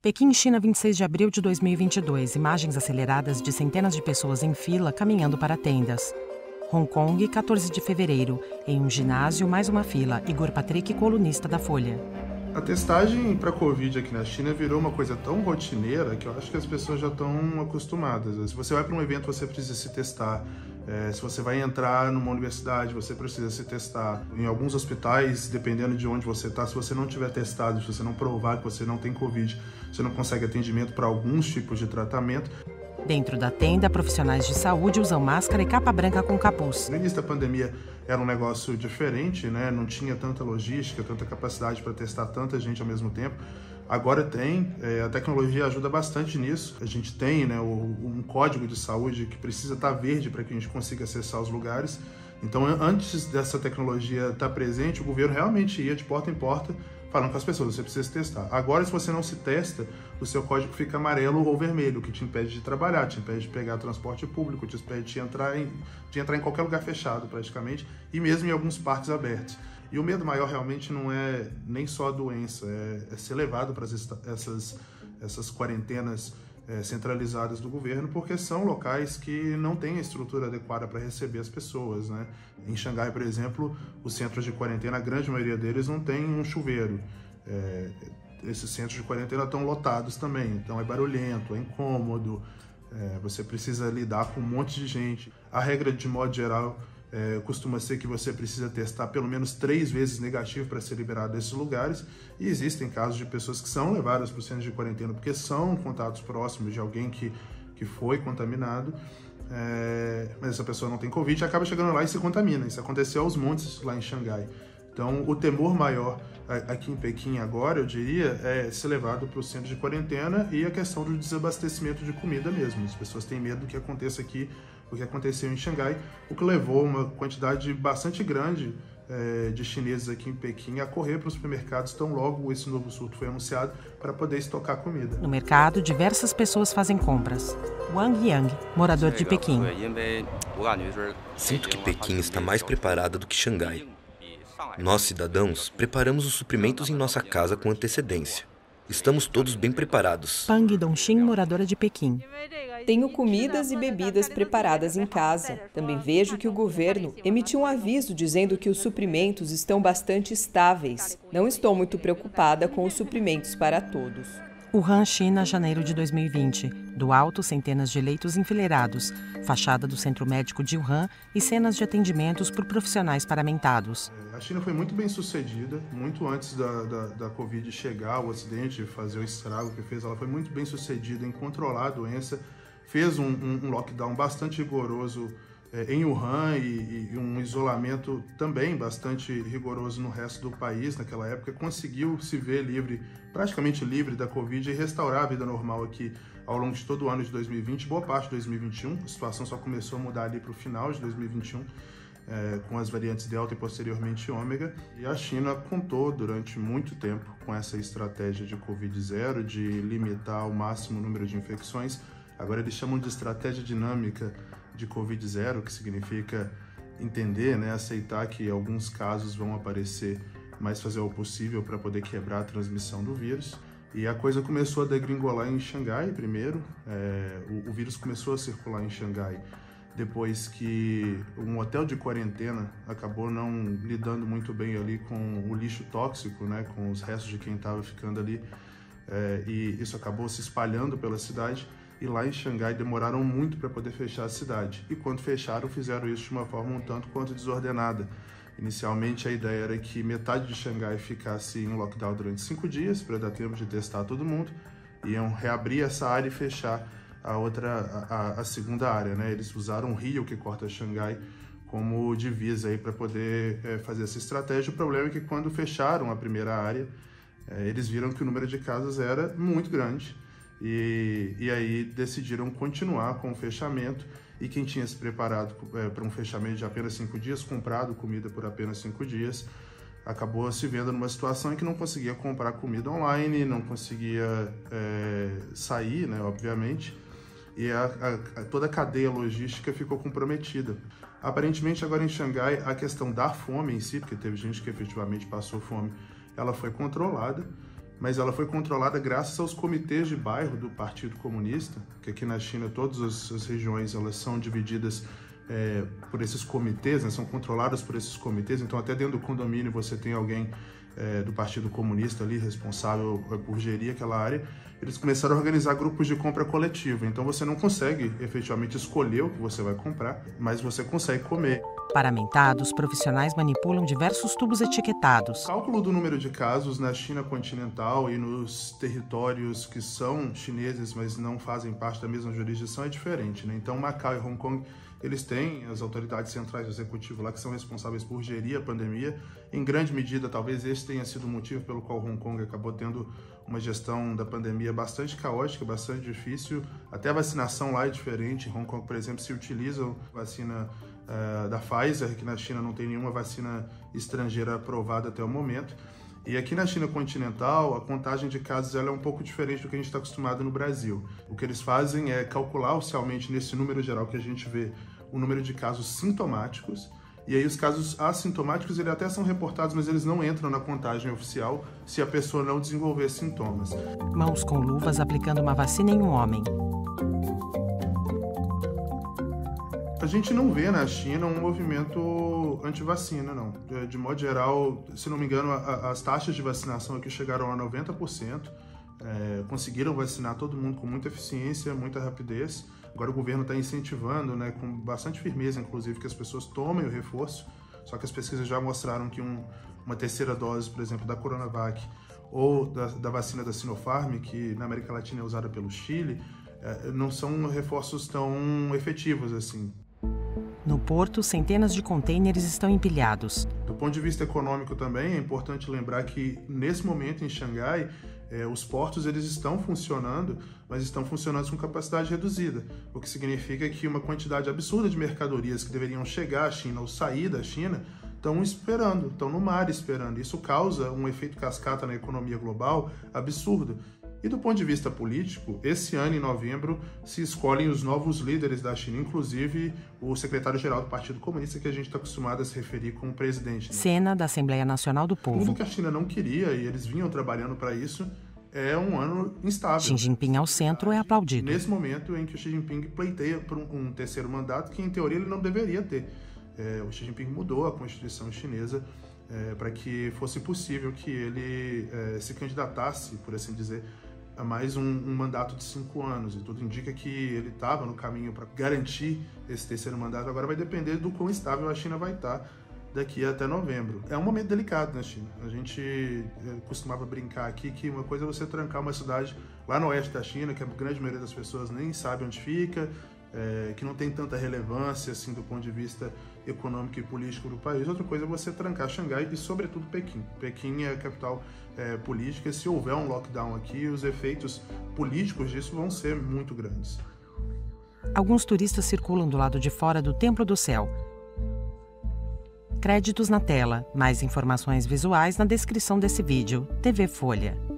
Pequim, China, 26 de abril de 2022. Imagens aceleradas de centenas de pessoas em fila caminhando para tendas. Hong Kong, 14 de fevereiro. Em um ginásio, mais uma fila. Igor Patrick, colunista da Folha. A testagem para Covid aqui na China virou uma coisa tão rotineira que eu acho que as pessoas já estão acostumadas. Se você vai para um evento, você precisa se testar. Se você vai entrar numa universidade, você precisa se testar. Em alguns hospitais, dependendo de onde você está, se você não tiver testado, se você não provar que você não tem Covid, você não consegue atendimento para alguns tipos de tratamento. Dentro da tenda, profissionais de saúde usam máscara e capa branca com capuz. No início da pandemia era um negócio diferente, né? Não tinha tanta logística, tanta capacidade para testar tanta gente ao mesmo tempo. Agora tem, a tecnologia ajuda bastante nisso. A gente tem, né, um código de saúde que precisa estar verde para que a gente consiga acessar os lugares. Então, antes dessa tecnologia estar presente, o governo realmente ia de porta em porta falando com as pessoas, você precisa se testar. Agora, se você não se testa, o seu código fica amarelo ou vermelho, o que te impede de trabalhar, te impede de pegar transporte público, te impede de entrar em qualquer lugar fechado, praticamente, e mesmo em alguns parques abertos. E o medo maior realmente não é nem só a doença, é ser levado para essas quarentenas centralizadas do governo, porque são locais que não têm a estrutura adequada para receber as pessoas, né? Em Xangai, por exemplo, os centros de quarentena, a grande maioria deles não tem um chuveiro. Esses centros de quarentena estão lotados também, então é barulhento, é incômodo, você precisa lidar com um monte de gente. A regra, de modo geral, costuma ser que você precisa testar pelo menos 3 vezes negativo para ser liberado desses lugares, e existem casos de pessoas que são levadas para o centro de quarentena porque são contatos próximos de alguém que foi contaminado, mas essa pessoa não tem Covid e acaba chegando lá e se contamina. Isso aconteceu aos montes lá em Xangai. Então, o temor maior aqui em Pequim agora, eu diria, é ser levado para o centro de quarentena e a questão do desabastecimento de comida mesmo. As pessoas têm medo do que aconteça aqui, o que aconteceu em Xangai, o que levou uma quantidade bastante grande de chineses aqui em Pequim a correr para os supermercados tão logo esse novo surto foi anunciado para poder estocar comida. No mercado, diversas pessoas fazem compras. Wang Yang, morador de Pequim. Sinto que Pequim está mais preparada do que Xangai. Nós, cidadãos, preparamos os suprimentos em nossa casa com antecedência. Estamos todos bem preparados. Pang Dongxin, moradora de Pequim. Tenho comidas e bebidas preparadas em casa. Também vejo que o governo emitiu um aviso dizendo que os suprimentos estão bastante estáveis. Não estou muito preocupada com os suprimentos para todos. Wuhan, China, janeiro de 2020. Do alto, centenas de leitos enfileirados, fachada do Centro Médico de Wuhan e cenas de atendimentos por profissionais paramentados. A China foi muito bem sucedida, muito antes da Covid chegar ao Ocidente, fazer o estrago que fez, ela foi muito bem sucedida em controlar a doença, fez um lockdown bastante rigoroso em Wuhan e um isolamento também bastante rigoroso no resto do país naquela época, conseguiu se ver livre, praticamente livre da Covid e restaurar a vida normal aqui ao longo de todo o ano de 2020, boa parte de 2021, a situação só começou a mudar ali para o final de 2021, com as variantes Delta e posteriormente Ômega, e a China contou durante muito tempo com essa estratégia de Covid-0, de limitar ao máximo o número de infecções. Agora eles chamam de estratégia dinâmica de Covid-0, que significa entender, né, aceitar que alguns casos vão aparecer, mas fazer o possível para poder quebrar a transmissão do vírus. E a coisa começou a degringolar em Xangai primeiro, o vírus começou a circular em Xangai depois que um hotel de quarentena acabou não lidando muito bem ali com o lixo tóxico, né, com os restos de quem estava ficando ali, e isso acabou se espalhando pela cidade. E lá em Xangai demoraram muito para poder fechar a cidade. E quando fecharam, fizeram isso de uma forma um tanto quanto desordenada. Inicialmente a ideia era que metade de Xangai ficasse em lockdown durante 5 dias, para dar tempo de testar todo mundo. Iam reabrir essa área e fechar a segunda área, né? Eles usaram o rio que corta Xangai como divisa aí para poder fazer essa estratégia. O problema é que quando fecharam a primeira área, eles viram que o número de casos era muito grande. E aí decidiram continuar com o fechamento, e quem tinha se preparado para um fechamento de apenas 5 dias, comprado comida por apenas 5 dias, acabou se vendo numa situação em que não conseguia comprar comida online, não conseguia sair, né, obviamente, e toda a cadeia logística ficou comprometida. Aparentemente agora em Xangai a questão da fome em si, porque teve gente que efetivamente passou fome, ela foi controlada, mas ela foi controlada graças aos comitês de bairro do Partido Comunista, que aqui na China todas as regiões elas são divididas por esses comitês, né, são controladas por esses comitês, então até dentro do condomínio você tem alguém do Partido Comunista ali, responsável por gerir aquela área. Eles começaram a organizar grupos de compra coletiva, então você não consegue efetivamente escolher o que você vai comprar, mas você consegue comer. Paramentados, profissionais manipulam diversos tubos etiquetados. O cálculo do número de casos na China continental e nos territórios que são chineses, mas não fazem parte da mesma jurisdição, é diferente, né? Então, Macau e Hong Kong, eles têm as autoridades centrais do executivo lá que são responsáveis por gerir a pandemia. Em grande medida, talvez esse tenha sido o motivo pelo qual Hong Kong acabou tendo uma gestão da pandemia bastante caótica, bastante difícil. Até a vacinação lá é diferente. Em Hong Kong, por exemplo, se utiliza a vacina da Pfizer, que na China não tem nenhuma vacina estrangeira aprovada até o momento. E aqui na China continental, a contagem de casos ela é um pouco diferente do que a gente está acostumado no Brasil. O que eles fazem é calcular oficialmente, nesse número geral que a gente vê, o número de casos sintomáticos, e aí os casos assintomáticos eles até são reportados, mas eles não entram na contagem oficial se a pessoa não desenvolver sintomas. Mãos com luvas aplicando uma vacina em um homem. A gente não vê na China um movimento anti-vacina, não. De modo geral, se não me engano, as taxas de vacinação aqui chegaram a 90%. Conseguiram vacinar todo mundo com muita eficiência, muita rapidez. Agora o governo está incentivando, né, com bastante firmeza, inclusive, que as pessoas tomem o reforço. Só que as pesquisas já mostraram que uma terceira dose, por exemplo, da Coronavac ou da vacina da Sinopharm, que na América Latina é usada pelo Chile, não são reforços tão efetivos assim. No porto, centenas de contêineres estão empilhados. Do ponto de vista econômico também, é importante lembrar que, nesse momento, em Xangai, os portos eles estão funcionando, mas estão funcionando com capacidade reduzida, o que significa que uma quantidade absurda de mercadorias que deveriam chegar à China ou sair da China estão esperando, estão no mar esperando. Isso causa um efeito cascata na economia global absurdo. E do ponto de vista político, esse ano, em novembro, se escolhem os novos líderes da China, inclusive o secretário-geral do Partido Comunista, que a gente está acostumado a se referir como presidente. Né? Cena da Assembleia Nacional do Povo. Tudo que a China não queria, e eles vinham trabalhando para isso, é um ano instável. Xi Jinping ao centro é aplaudido. Nesse momento em que o Xi Jinping pleiteia por um terceiro mandato, que em teoria ele não deveria ter. O Xi Jinping mudou a Constituição chinesa para que fosse possível que ele se candidatasse, por assim dizer, a mais um mandato de 5 anos, e tudo indica que ele estava no caminho para garantir esse terceiro mandato. Agora vai depender do quão estável a China vai estar daqui até novembro. É um momento delicado na China. A gente costumava brincar aqui que uma coisa é você trancar uma cidade lá no oeste da China, que a grande maioria das pessoas nem sabe onde fica, que não tem tanta relevância assim do ponto de vista econômico e político do país. Outra coisa é você trancar Xangai e, sobretudo, Pequim. Pequim é a capital política. Se houver um lockdown aqui, os efeitos políticos disso vão ser muito grandes. Alguns turistas circulam do lado de fora do Templo do Céu. Créditos na tela. Mais informações visuais na descrição desse vídeo. TV Folha.